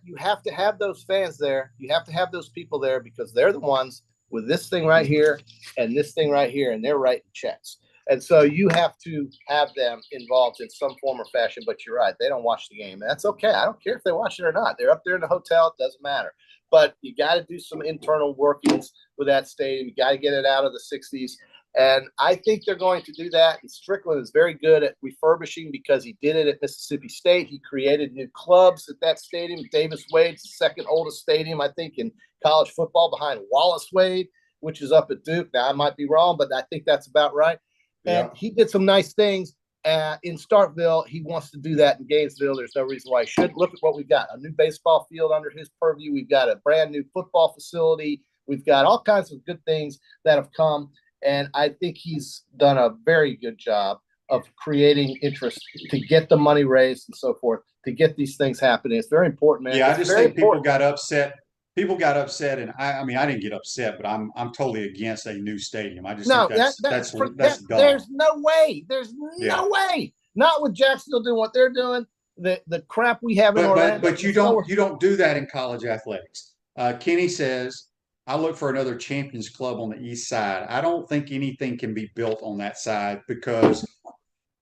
you have to have those fans there. You have to have those people there because they're the ones with this thing right here and this thing right here, and they're writing checks. And so you have to have them involved in some form or fashion. But you're right; they don't watch the game. That's okay. I don't care if they watch it or not. They're up there in the hotel. It doesn't matter. But you got to do some internal workings with that stadium. You got to get it out of the 60s. And I think they're going to do that. And Strickland is very good at refurbishing because he did it at Mississippi State. He created new clubs at that stadium. Davis Wade's the second oldest stadium, I think, in college football behind Wallace Wade, which is up at Duke. Now, I might be wrong, but I think that's about right. And he did some nice things. In Starkville, he wants to do that in Gainesville. There's no reason why he should. Look at what we've got. A new baseball field under his purview. We've got a brand new football facility. We've got all kinds of good things that have come. And I think he's done a very good job of creating interest to get the money raised and so forth, to get these things happening. It's very important, man. Yeah, I just think people got upset. People got upset, and I mean, I didn't get upset, but I'm totally against a new stadium. I just think that's dumb. There's no way. There's no way. Not with Jacksonville doing what they're doing. The crap we have in Orlando. But you don't do that in college athletics. Kenny says, I look for another Champions Club on the east side. I don't think anything can be built on that side because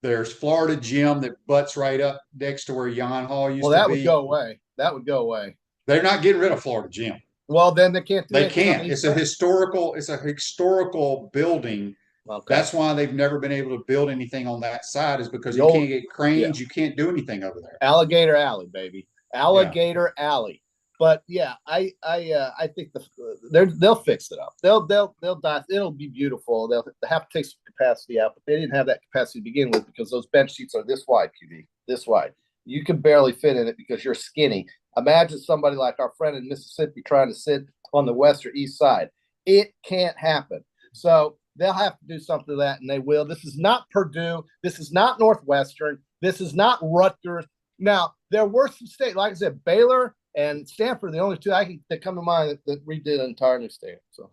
there's Florida Gym that butts right up next to where Yon Hall used to be. Well, that would go away. That would go away. They're not getting rid of Florida Gym. Well, then they can't do They anything on can't. the It's east a side. historical building. Okay. That's why they've never been able to build anything on that side, is because The you old- can't get cranes, you can't do anything over there. Alligator Alley, baby. Alligator Alley. But yeah, I think they'll fix it up. They'll die. It'll be beautiful. They'll have to take some capacity out, but they didn't have that capacity to begin with because those bench seats are this wide, QD, this wide. You can barely fit in it because you're skinny. Imagine somebody like our friend in Mississippi trying to sit on the west or east side. It can't happen. So they'll have to do something to that, and they will. This is not Purdue. This is not Northwestern. This is not Rutgers. Now, there were some states, like I said, Baylor and Stanford, the only two that come to mind that redid an entire new stadium. So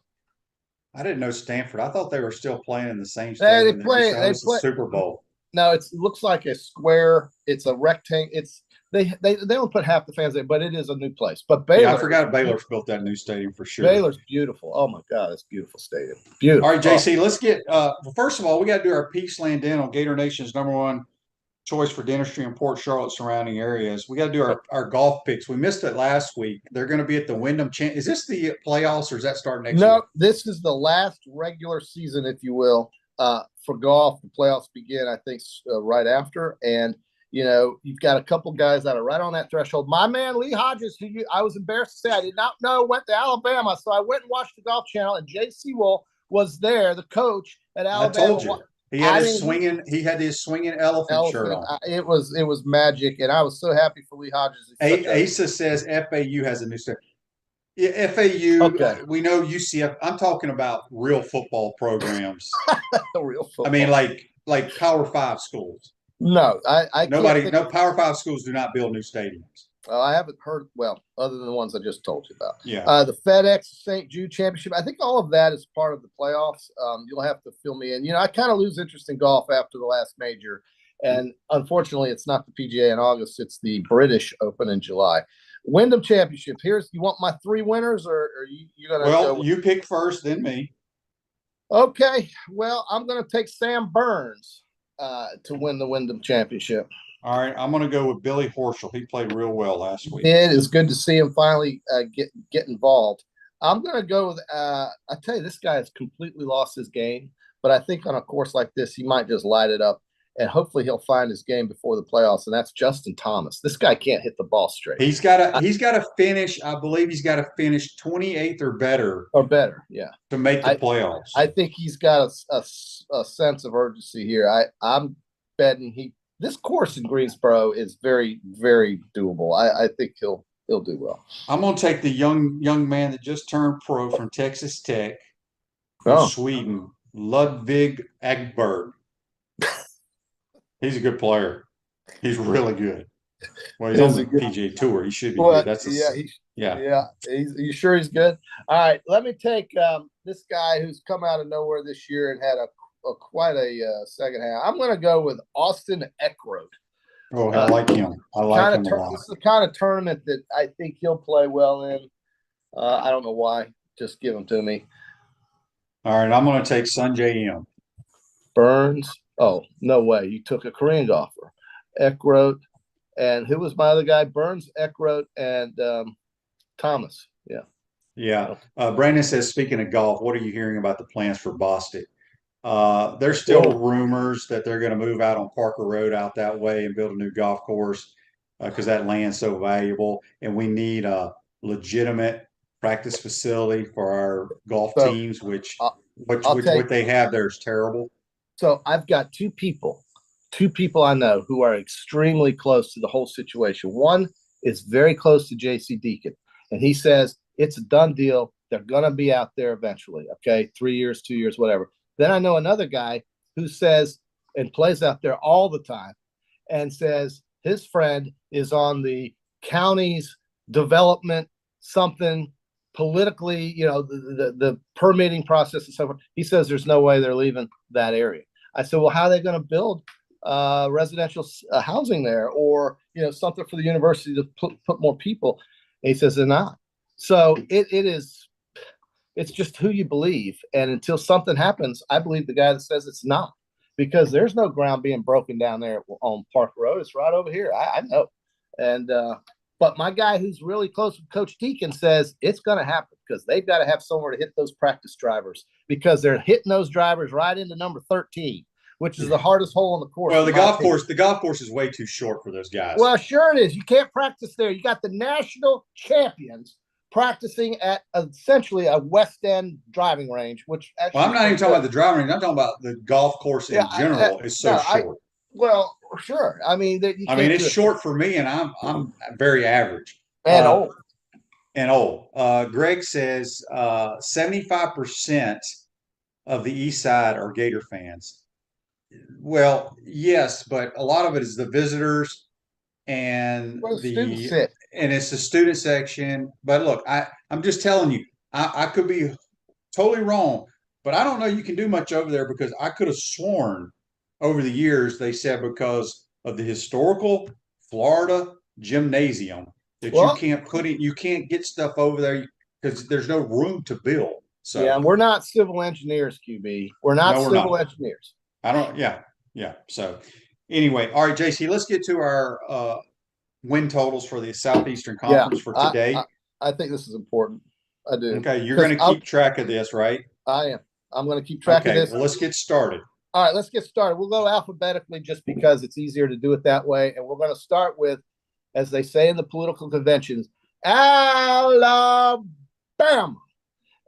I didn't know Stanford. I thought they were still playing in the same they stadium play. that used to host the Super Bowl. No, it looks like a square. It's a rectangle. It's they don't put half the fans there, but it is a new place. But Baylor, Yeah, I forgot Baylor's built that new stadium for sure. Baylor's beautiful. Oh my God, it's a beautiful stadium. Beautiful. All right, JC, let's get first of all, we got to do our Peaceland Dental, Gator Nation's #1 choice for dentistry in Port Charlotte surrounding areas. We got to do our golf picks. We missed it last week. They're going to be at the Wyndham Is this the playoffs, or is that starting next week? No, this is the last regular season, if you will, for golf. The playoffs begin, I think, right after. And, you know, you've got a couple guys that are right on that threshold. My man, Lee Hodges, who I was embarrassed to say I did not know went to Alabama. So I went and watched the Golf Channel, and Jay Sewell was there, the coach at Alabama. I told you. He had his swinging elephant shirt on. It was magic, and I was so happy for Lee Hodges. Asa says FAU has a new stadium. Yeah, FAU. Okay. We know UCF. I'm talking about real football programs. Real football. I mean, like Power 5 schools. No, no Power 5 schools do not build new stadiums. I haven't heard, well, other than the ones I just told you about. Yeah. The FedEx St. Jude Championship, I think all of that is part of the playoffs. You'll have to fill me in. You know, I kind of lose interest in golf after the last major. And unfortunately, it's not the PGA in August. It's the British Open in July. Wyndham Championship. You want my 3 winners, or are you going to Well, you pick first, then me. Okay. Well, I'm going to take Sam Burns to win the Wyndham Championship. All right, I'm going to go with Billy Horschel. He played real well last week. It is good to see him finally get involved. I'm going to go with I tell you, this guy has completely lost his game, but I think on a course like this, he might just light it up, and hopefully he'll find his game before the playoffs, and that's Justin Thomas. This guy can't hit the ball straight. He's got to finish. I believe he's got to finish 28th or better. Or better, yeah, to make the playoffs. I think he's got a sense of urgency here. I'm betting this course in Greensboro is very, very doable. I think he'll do well. I'm going to take the young man that just turned pro from Texas Tech, from Sweden, Ludvig Agberg. He's a good player. He's really good. Well, he's on the PGA Tour. He should be good. You sure he's good? All right, let me take this guy who's come out of nowhere this year and had quite a second half. I'm going to go with Austin Eckroat. Oh, I like him. I like him a lot. This is the kind of tournament that I think he'll play well in. I don't know why. Just give him to me. All right, I'm going to take Sunjay M. Burns. Oh, no way. You took a Korean golfer. Eckroat. And who was my other guy? Burns, Eckroat, and Thomas. Yeah. Yeah. Brandon says, speaking of golf, what are you hearing about the plans for Bostic? There's still rumors that they're going to move out on Parker Road out that way and build a new golf course because that land's so valuable, and we need a legitimate practice facility for our golf teams, which what they have there is terrible. So I've got two people I know who are extremely close to the whole situation. One is very close to JC Deacon, and he says it's a done deal. They're going to be out there eventually. Okay, 3 years, 2 years, whatever. Then I know another guy who says and plays out there all the time and says his friend is on the county's development something politically, the permitting process and so forth. He says there's no way they're leaving that area. I said, well, how are they going to build residential housing there, or something for the university to put more people? And he says they're not. So it's just who you believe. And until something happens, I believe the guy that says it's not, because there's no ground being broken down there on Park Road. It's right over here. I know. And But my guy who's really close with Coach Deacon says it's going to happen because they've got to have somewhere to hit those practice drivers because they're hitting those drivers right into number 13, which is the hardest hole on the course. Well, the golf course is way too short for those guys. Well, sure it is. You can't practice there. You got the national champions practicing at essentially a West End driving range, which actually I'm not even talking about the driving range. I'm talking about the golf course in general is so short. Well, sure. I mean, it's short for me, and I'm very average and old. And old. Greg says 75% of the East Side are Gator fans. Well, yes, but a lot of it is the visitors and it's the student section. But look, I'm just telling you, I could be totally wrong, but I don't know you can do much over there because I could have sworn over the years they said because of the historical Florida gymnasium that you can't get stuff over there because there's no room to build. So yeah, we're not civil engineers, QB. We're not civil engineers. So anyway, all right, JC, let's get to our win totals for the Southeastern Conference for today. I think this is important. I do. Okay, you're going to keep track of this, right? I am. I'm going to keep track of this. Well, let's get started. All right, let's get started. We'll go alphabetically just because it's easier to do it that way. And we're going to start with, as they say in the political conventions, Alabama.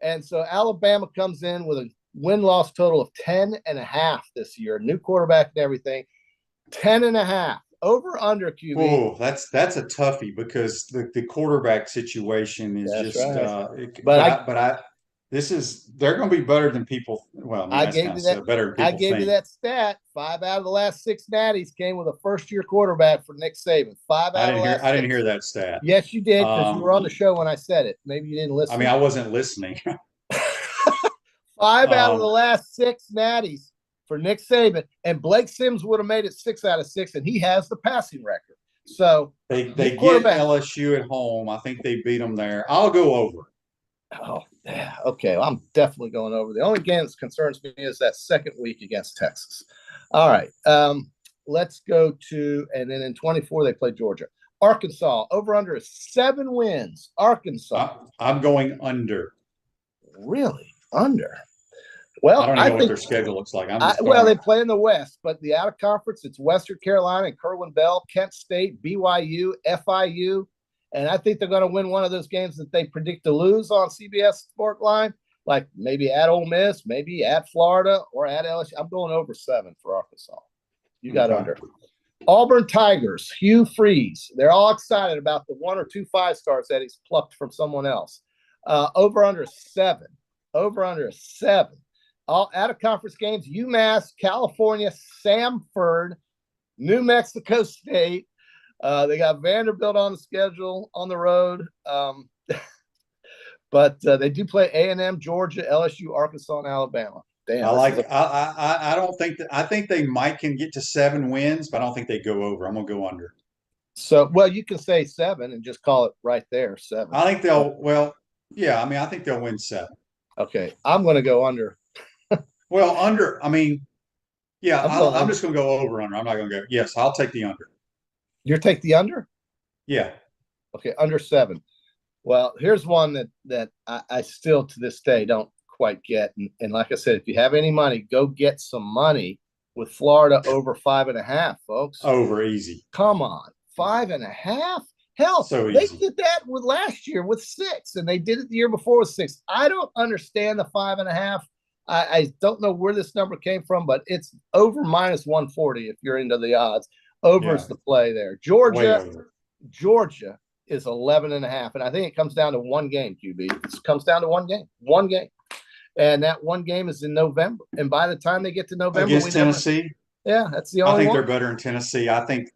And so Alabama comes in with a win-loss total of 10.5 this year. New quarterback and everything. 10.5. Over under QB. Oh, that's a toughie because the quarterback situation is they're going to be better than people. Well, I gave you that stat. 5 out of the last 6 natties came with a first-year quarterback for Nick Saban. I didn't hear that stat. Yes, you did because you were on the show when I said it. Maybe you didn't listen. I mean, I wasn't listening. 5 out of the last 6 natties for Nick Saban, and Blake Sims would have made it 6 out of 6, and he has the passing record. So they get LSU at home. I think they beat them there. I'll go over. Oh, yeah. Okay. Well, I'm definitely going over. The only game that concerns me is that second week against Texas. All right. Let's go to, and then in 24, they play Georgia. Arkansas, over under is 7 wins. Arkansas. I'm going under. Really? Under? Well, I don't know what their schedule looks like. They play in the West, but the out of conference, it's Western Carolina and Kerwin Bell, Kent State, BYU, FIU. And I think they're going to win one of those games that they predict to lose on CBS Sport Line, like maybe at Ole Miss, maybe at Florida, or at LSU. I'm going over 7 for Arkansas. You got under. Auburn Tigers, Hugh Freeze. They're all excited about the 1 or 2 5-stars that he's plucked from someone else. Over under 7. Over under 7. All out of conference games: UMass, California, Samford, New Mexico State. They got Vanderbilt on the schedule on the road, but they do play A&M, Georgia, LSU, Arkansas, and Alabama. Damn, I don't think that. I think they can get to 7 wins, but I don't think they go over. I'm gonna go under. So, well, you can say 7 and just call it right there 7. I think they'll. Well, yeah. I mean, I think they'll win 7. Okay, I'm going to go under. Well, under. I mean, yeah. I'm just going to go over under. I'm not going to go. Yes, I'll take the under. You'll take the under? Yeah. Okay, under 7. Well, here's one that I still to this day don't quite get. And like I said, if you have any money, go get some money with Florida over 5.5, folks. Over easy. Come on. 5.5? Hell, they did that with last year with 6, and they did it the year before with 6. I don't understand the 5.5. I don't know where this number came from, but it's over minus 140 if you're into the odds. Over is the play there. Georgia is 11.5, and I think it comes down to one game, QB. It comes down to one game. And that one game is in November. And by the time they get to November, against Tennessee, that's the only one. I think they're better in Tennessee. I think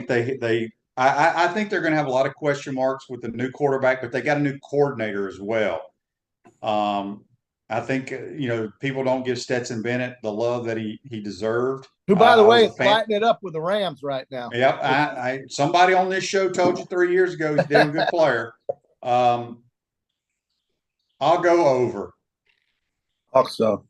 they're going to have a lot of question marks with the new quarterback, but they got a new coordinator as well. I think people don't give Stetson Bennett the love that he deserved. Who, by the way, is lighting it up with the Rams right now. Yep. Somebody on this show told you 3 years ago he's a damn good player. I'll go over. Also,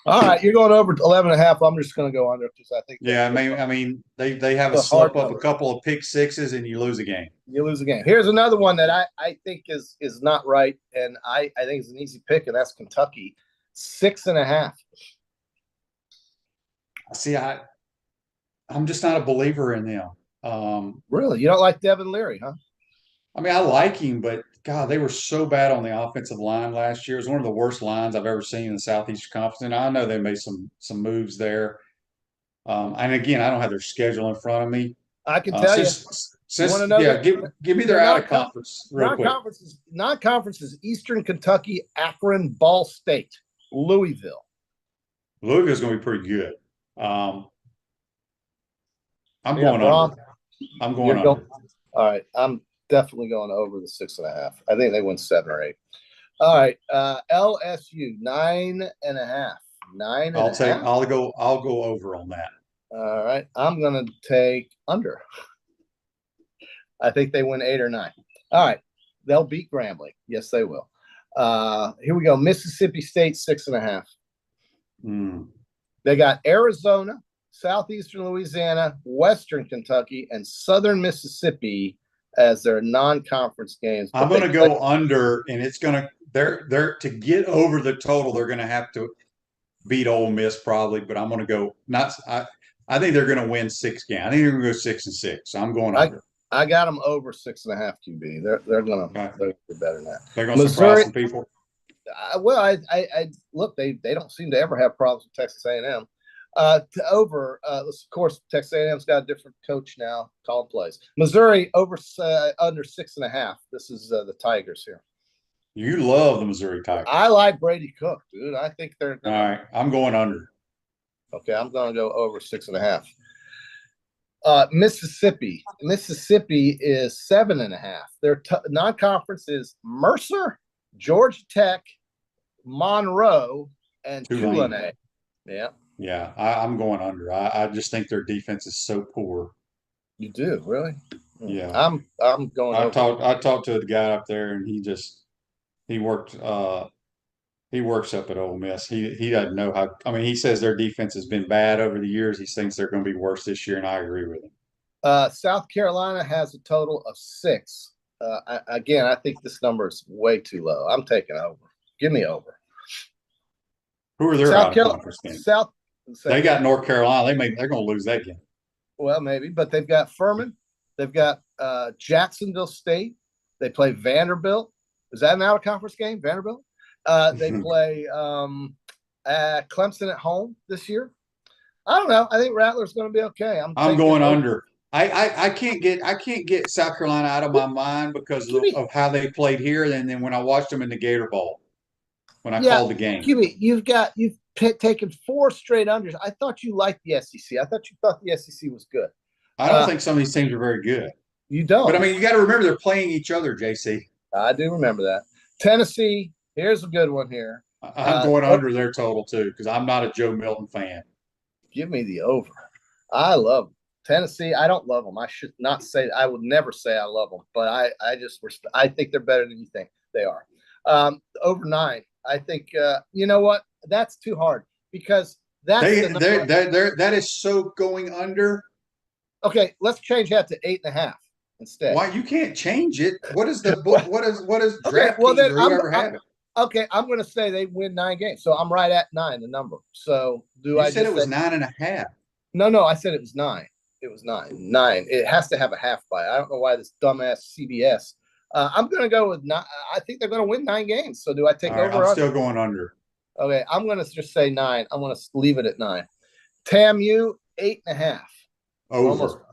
All right, you're going over to 11.5. I'm just going to go under because I think. Yeah, I mean, they have a It's a hard slip up, number. a couple of pick sixes, and you lose a game. You lose a game. Here's another one that I think is not right, and I think it's an easy pick, and that's Kentucky, 6.5. See, I'm just not a believer in them. Really, you don't like Devin Leary, huh? I mean, I like him, but God, they were so bad on the offensive line last year. It was one of the worst lines I've ever seen in the Southeastern Conference. And I know they made some moves there. And again, I don't have their schedule in front of me. I can tell you. Give me their out of conference real quick. Non-conference is Eastern Kentucky, Akron, Ball State, Louisville. Louisville's going to be pretty good. I'm going under. I'm going under. All right, I'm definitely going over the 6.5. I think they win 7 or 8. All right, LSU 9.5. 9.5. I'll go over on that. All right, I'm going to take under. I think they win 8 or 9. All right, they'll beat Grambling. Yes, they will. Here we go. Mississippi State 6.5. They got Arizona, Southeastern Louisiana, Western Kentucky, and Southern Mississippi as their non-conference games. I'm going to go under, and it's going to they're to get over the total. They're going to have to beat Ole Miss probably, but I'm going to go not. I think they're going to win 6 games. I think they're going to go 6-6. So I'm going under. I got them over 6.5 QB. They're going to do better than that. They're going to surprise some people. I look. They don't seem to ever have problems with Texas A&M. Of course, Texas A&M's got a different coach now, calling plays. Missouri under 6.5. This is the Tigers here. You love the Missouri Tigers. I like Brady Cook, dude. I think they're all right. I'm going under. Okay, I'm going to go over 6.5. Mississippi is 7.5. Their non-conference is Mercer, Georgia Tech, Monroe, and Tulane. Yeah. Yeah, I'm going under. I just think their defense is so poor. You do, really? Yeah. I'm going. I talked to the guy up there, and he works up at Ole Miss. He doesn't know how. I mean, he says their defense has been bad over the years. He thinks they're going to be worse this year, and I agree with him. South Carolina has a total of 6. Again, I think this number is way too low. I'm taking over. Give me over. Who are their out of conference games? They got North Carolina. They're going to lose that game. Well, maybe, but they've got Furman. They've got Jacksonville State. They play Vanderbilt. Is that an out of conference game? Vanderbilt. They play Clemson at home this year. I don't know. I think Rattler's going to be okay. I'm going under. I can't get South Carolina out of my mind because of how they played here. And then when I watched them in the Gator Bowl, when I called the game, you've taken 4 straight unders. I thought you liked the SEC. I thought you thought the SEC was good. I don't think some of these teams are very good. You don't. But I mean, you got to remember they're playing each other, JC. I do remember that. Tennessee. Here's a good one here. I'm going under their total too because I'm not a Joe Milton fan. Give me the over. I love them. Tennessee. I don't love them. I should not say. I would never say I love them, but I think they're better than you think they are. Over 9. I think you know what? That's too hard because that is so going under. Okay, let's change that to 8.5 instead. Why you can't change it? What is the what is draft? Well, then okay, I'm going to say they win 9 games, so I'm right at 9, the number. So you said it was 9.5? No, I said it was 9. It was 9. 9. It has to have a half by. I don't know why this dumbass CBS. I'm going to go with 9. I think they're going to win 9 games. So do I take over? I'm still going under. Okay, I'm going to just say 9. I'm going to leave it at 9. TAMU 8.5. Over.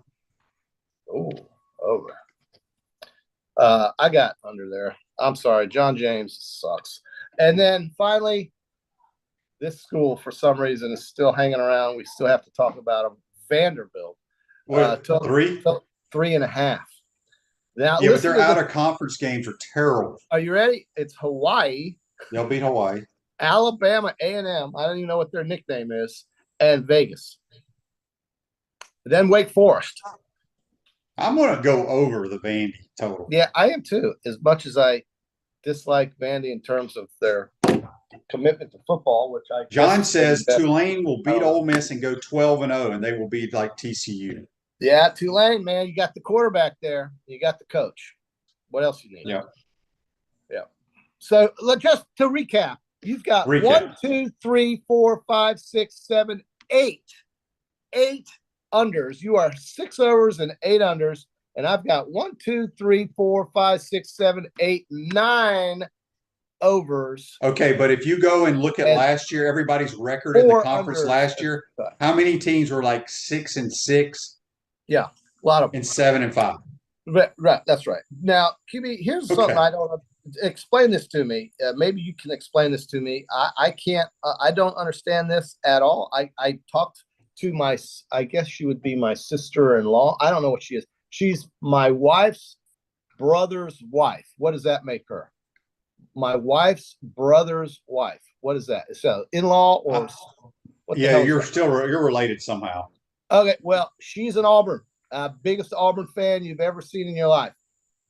Over. I got under there. I'm sorry, John James sucks. And then finally, this school for some reason is still hanging around. We still have to talk about them. Vanderbilt. 3? 3.5. Now, yeah, but their out of conference games are terrible. Are you ready? It's Hawaii. They'll beat Hawaii. Alabama A&M. I don't even know what their nickname is. And Vegas. Then Wake Forest. I'm going to go over the Vandy total. Yeah, I am too. As much as I dislike Vandy in terms of their commitment to football, which I John guess says is Tulane will beat Ole Miss and go 12-0, and they will be like TCU. Yeah, Tulane, man, you got the quarterback there, you got the coach. What else you need? Yeah. So just to recap, you've got 1, 2, 3, 4, 5, 6, 7, 8 unders. You are 6 overs and 8 unders, and I've got 1, 2, 3, 4, 5, 6, 7, 8, 9 overs. Okay, but if you go and look at last year, everybody's record in the conference last year, how many teams were like 6-6? Yeah, a lot of and 7-5. Right, that's right. Now, QB, here's something I don't explain this to me. Maybe you can explain this to me. I can't. I don't understand this at all. I talked to my. I guess she would be my sister-in-law. I don't know what she is. She's my wife's brother's wife. What does that make her? My wife's brother's wife. What is that? So in-law or what? Yeah, you're related somehow. Okay, well, she's an Auburn. Biggest Auburn fan you've ever seen in your life.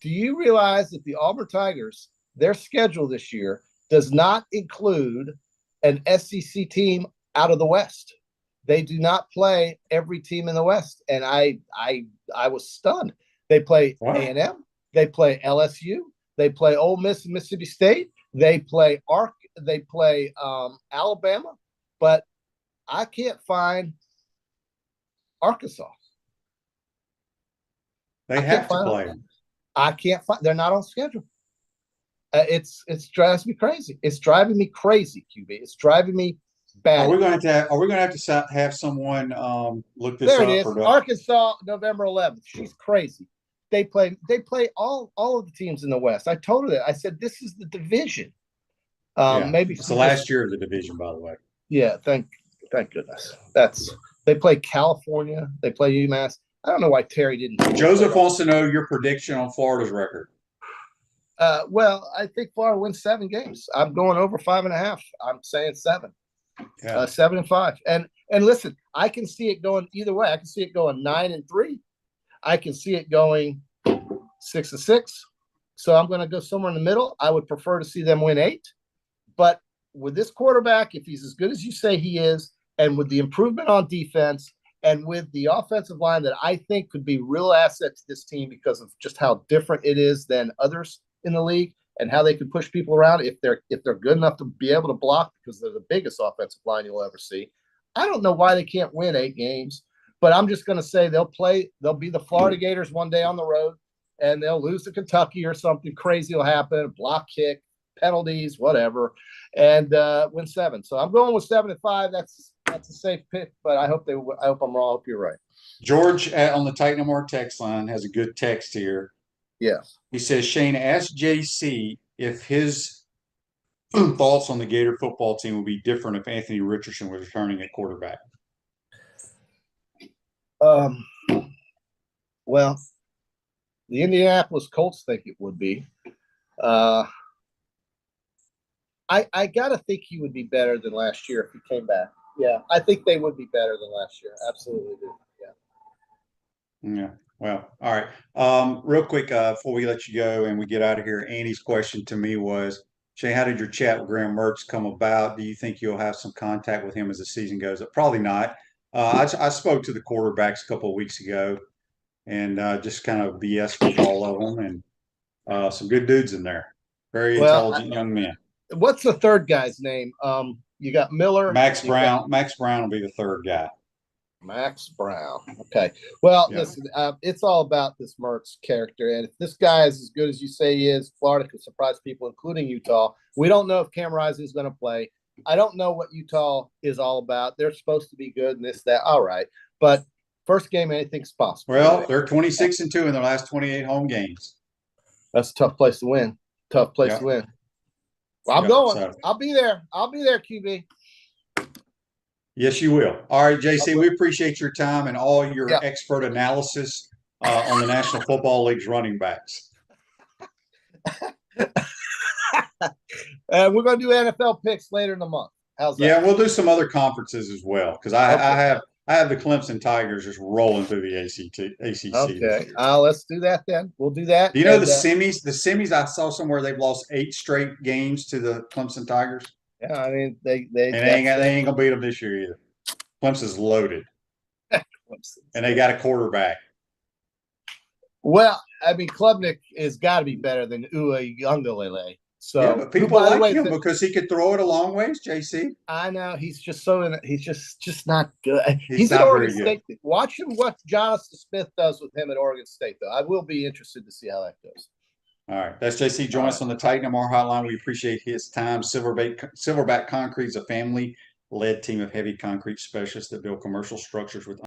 Do you realize that the Auburn Tigers, their schedule this year does not include an SEC team out of the West? They do not play every team in the West, and I was stunned. They play A&M, they play LSU, they play Ole Miss and Mississippi State, they play Alabama, but I can't find Arkansas. They have to play them. I can't find. They're not on schedule. It's drives me crazy. It's driving me crazy, QB. It's driving me bad. Are we going to have to have someone look this up? There it is. Arkansas, November 11th. She's crazy. They play all of the teams in the West. I told her that. I said this is the division. Maybe it's the last year of the division, by the way. Yeah. Thank goodness. They play California. They play UMass. I don't know why Terry didn't. Joseph wants to know your prediction on Florida's record. Well, I think Florida wins 7 games. I'm going over 5.5. I'm saying 7. Yeah. 7-5. And listen, I can see it going either way. I can see it going 9-3. I can see it going 6-6. So I'm going to go somewhere in the middle. I would prefer to see them win 8. But with this quarterback, if he's as good as you say he is, and with the improvement on defense, and with the offensive line that I think could be real asset to this team because of just how different it is than others in the league and how they can push people around if they're good enough to be able to block because they're the biggest offensive line you'll ever see. I don't know why they can't win 8 games, but I'm just going to say they'll be the Florida Gators one day on the road and they'll lose to Kentucky or something crazy will happen, a block kick, penalties, whatever, and win 7. So I'm going with 7-5. That's a safe pick, but I hope I'm wrong. I hope you're right. George on the Titan MR text line has a good text here. Yes. He says, Shane, ask JC if his thoughts on the Gator football team will be different if Anthony Richardson was returning at quarterback. Well, the Indianapolis Colts think it would be. I gotta think he would be better than last year if he came back. Yeah, I think they would be better than last year. Absolutely do. Yeah. Yeah. Well, all right. Real quick, before we let you go and we get out of here, Andy's question to me was, Shane, how did your chat with Graham Mertz come about? Do you think you'll have some contact with him as the season goes? Probably not. I spoke to the quarterbacks a couple of weeks ago and just kind of BS with all of them and some good dudes in there. Very intelligent young men. What's the third guy's name? You got Miller. Max Brown. Max Brown will be the third guy. Max Brown. Okay. Well, listen, it's all about this Mertz character. And if this guy is as good as you say he is, Florida could surprise people, including Utah. We don't know if Cam Rising is going to play. I don't know what Utah is all about. They're supposed to be good and this, that. All right. But first game, anything's possible. Well, they're 26-2 in their last 28 home games. That's a tough place to win. Tough place to win. Well, I'm going. So. I'll be there. I'll be there, QB. Yes, you will. All right, JC, we appreciate your time and all your expert analysis on the National Football League's running backs. We're going to do NFL picks later in the month. How's that? Yeah, we'll do some other conferences as well because I have the Clemson Tigers just rolling through the ACC. Okay, let's do that then. We'll do that. Do you know the semis? The semis I saw somewhere they've lost 8 straight games to the Clemson Tigers. Yeah, I mean And they ain't gonna beat them this year either. Clemson's loaded, and they got a quarterback. Well, I mean, Klubnik has got to be better than Uiagalelei. So, Yeah, but people like him because he could throw it a long ways, JC. I know he's just he's just not good. He's at not Oregon very State. Watch him what Jonathan Smith does with him at Oregon State, though. I will be interested to see how that goes. All right, that's JC. Join us on the Titan MR hotline. We appreciate his time. Silverback Concrete is a family-led team of heavy concrete specialists that build commercial structures with